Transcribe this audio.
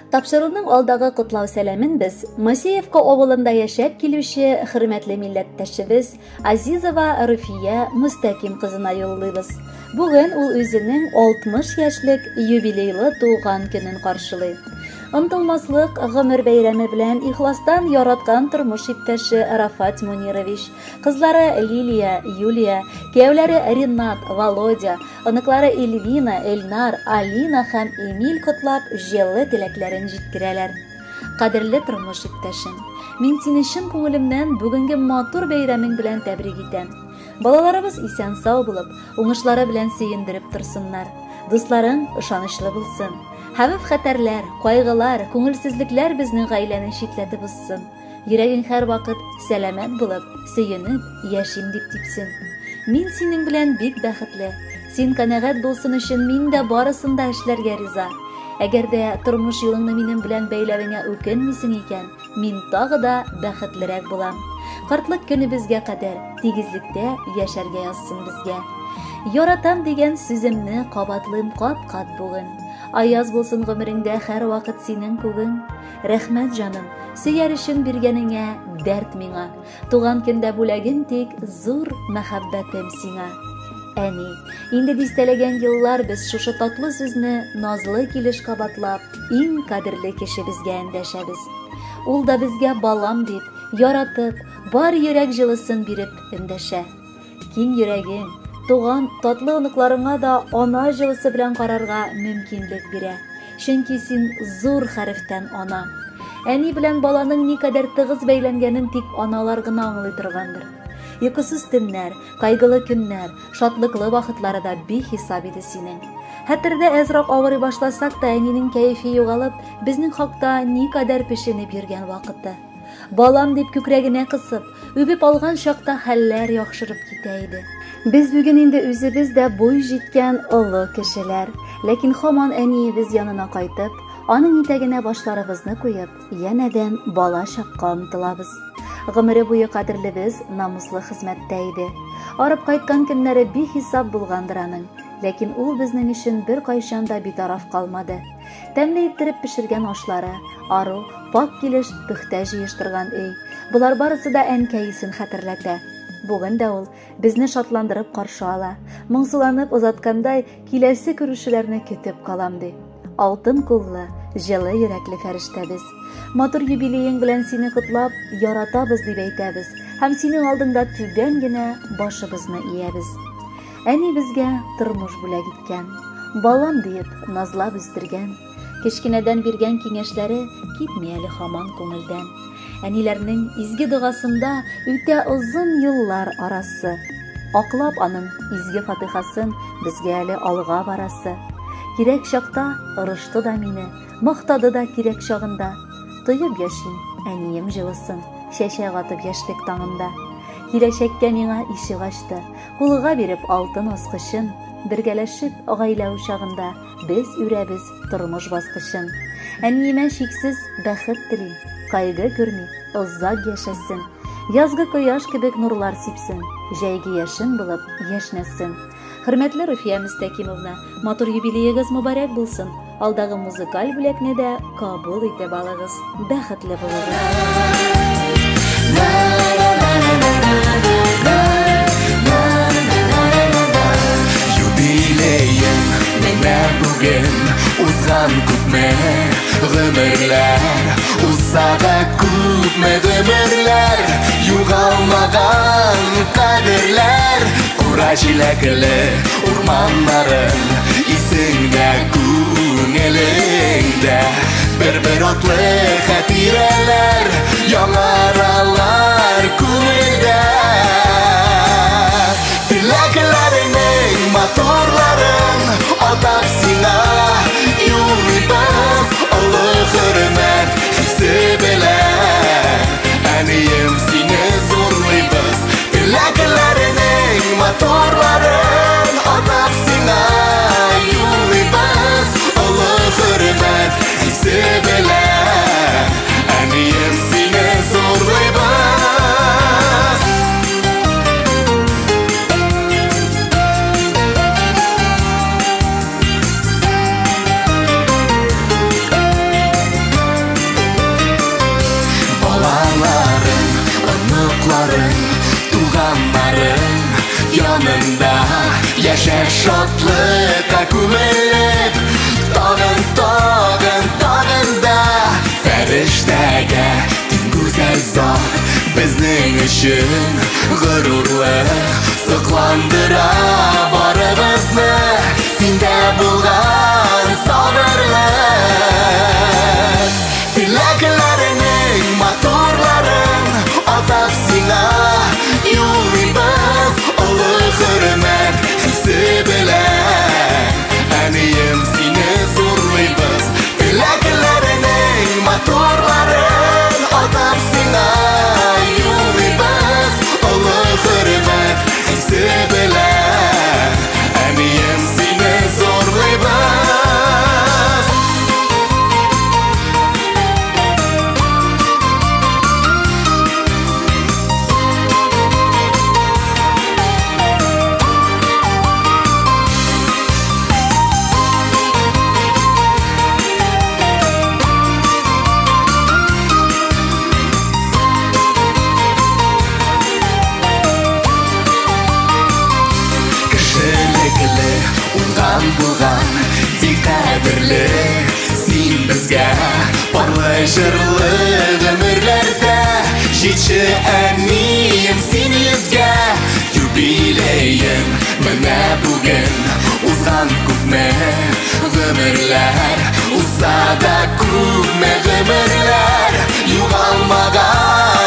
Тапшырылның алдагы котлау сәламен без Масеевка авылында яшәп килүче хөрмәтле милләттәшебез Азизова Руфия Мустаким кызына юллыйбыз. Бүген ул үзенең 60 яшьлек юбилейлы туган көнен каршылый. Ынтылмаслык гомер бәйрәме белән ихластан яраткан тормыш иптәше Рафат Мунирович, кызлары Лилия, Юлия, кияүләре Ринат, Володя, оныклары Эльвина, Эльнар, Алина һәм Эмиль котлап, җылы теләкләрен җиткерәләр. Кадерле тормыш иптәшем, мин сине чын күңелемнән бүгенге матур бәйрәмең белән тәбрик итәм. Балаларыбыз исән-сау булып, уңышлары белән сөендереп торсыннар. Дусларың ышанычлы булсын. Хәвеф-хәтәрләр, кайгылар, күңелсезлекләр безнең гаиләне читләтеп узсын. Йөрәгең һәр вакыт сәламәт булып, сөенеп, яшим дип типсен. Мин синең белән бик бәхетле. Син канәгать булсын өчен мин дә барысында эшләргә риза. Әгәр дә тормыш юлыңны минем белән бәйләвеңә үкенмисең икән, мин тагы да бәхетлерәк булам. Картлык көнебезгә кадәр тигезлектә яшәргә язсын безгә. Яратам дигән сүземне кабатлыйм кат-кат бүген. Аяз булсын гомереңдә һәр вакыт синең күгең. Рәхмәт җаным, сөяр өчен биргәнеңә, дәрт миңа. Туган көндә бүләгем тик зур мәхәббәтем сиңа. Әни, инде дистәләгән еллар без шушы татлы сүзне назлы килеш кабатлап, иң кадерле кешебезгә эндәшәбез. Ул да безгә балам дип, яратып, бар йөрәк җылысын биреп эндәшә. Киң йөрәгең, туган татлы оныкларыңа да ана җылысы белән карарга мөмкинлек бирә. Чөнки син зур хәрефтән ана. Әни белән баланың никадәр тыгыз бәйләнгәнен тик аналар гына аңлый торгандыр. Йокысыз төннәр, кайгылы көннәр, шатлыклы вакытлары да бихисап иде синең. Хәтердә әзрәк авырый башласак та әнинең кәефе югалып, безнең хакта никадәр пешенеп йөргән вакыты. Балам дип күкрәгенә кысып, үбеп алган чакта хәлләр яхшырып китә иде. Без бүген инде үзебез дә буй җиткән олы кешеләр, ләкин һаман әниебез янына кайтып, аның итәгенә башларыбызны куеп, янәдән бала чакка омтылабыз. Гомере буе кадерлебез намуслы хезмәттә иде. Арып кайткан көннәре бихисап булгандыр аның, ләкин ул безнең өчен бер кайчан да битараф калмады. Тәмле иттереп пешергән ашлары, ару, пак килеш пөхтә җыештырган өй. Булар барысы да әнкәйсен хәтерләтә. Бүген дә ул безне шатландырып каршы ала. Моңсуланып озаткандай киләсе күрешүләрне көтеп калам ди. Алтын куллы, җылы йөрәкле фәрештәбез. Матур юбилеең белән сине котлап, яратабыз дип әйтәбез. Һәм синең алдыңда түбән генә башыбызны иябез. Әни безгә тормыш бүләк иткән, балам диеп назлап үстергән. Кечкенәдән биргән киңәшләре китми әле һаман күңелдән. Әниләрнең изге догасында үтә озын еллар арасы. Аклап аның изге фатихасын безгә әле алга барасы. Кирәк чакта ырышты да мине, мактады да кирәк чагында. Тоеп яшим, әнием җылысын, чәчәк атып яшьлек таңында. Киләчәккә миңа ишек ачты, кулыга биреп алтын аскычын. Бергәләшеп гаилә учагында без үрәбез тормыш баскычын. Әниемә чиксез бәхет телим, кайгы күрми, озак яшәсен. Язгы кояш кебек нурлар сипсен, җәйге яшен булып яшнәсен. Хөрмәтле Руфия Мустакимовна, матур юбилеегез мөбарәк булсын. Алдагы музыкаль бүләкне дә кабул итеп алыгыз. Бәхетле булыгыз. Юбилеем менә бүген узган күпме гомерләр, узса да күпме гомерләр, югалмаган кадерләр. Кура җиләкле урманнарым, исеңдә күңелеңдә, бер атлы хәтирәләр, яңаралар күңелдә. Теләкләреңнең моторларын атап сиңа юллыйбыз, олы хөрмәт хисе белән. Әнием, сине зурлыйбыз, теләкләреңнең моторларын атап сиңа юллыйбыз, олы хөрмәт хисе белән. яшә шатлыкка күмелеп, тагын да фәрештәгә тиң гүзәл зат безнең өчен горурлык сокландыра барыбызны, синдә булган сабырлык. Теләкләреңнең матурларын атап сиңа юллыйбыз, олы хөрмәт хисе белән әнием сине зурлыйбыз. Теләкләреңнең матурларын атап сиңа юллыйбыз, олы хөрмәт хисе белән әнием сине зурлыйбыз. Булган тик кадерле син безгә, парлы җырлы гомерләрдә җитче әнием син йөзгә. Юбилеем менә бүген узган күпме гомерләр, узса да күпме гомерләр, югалмаган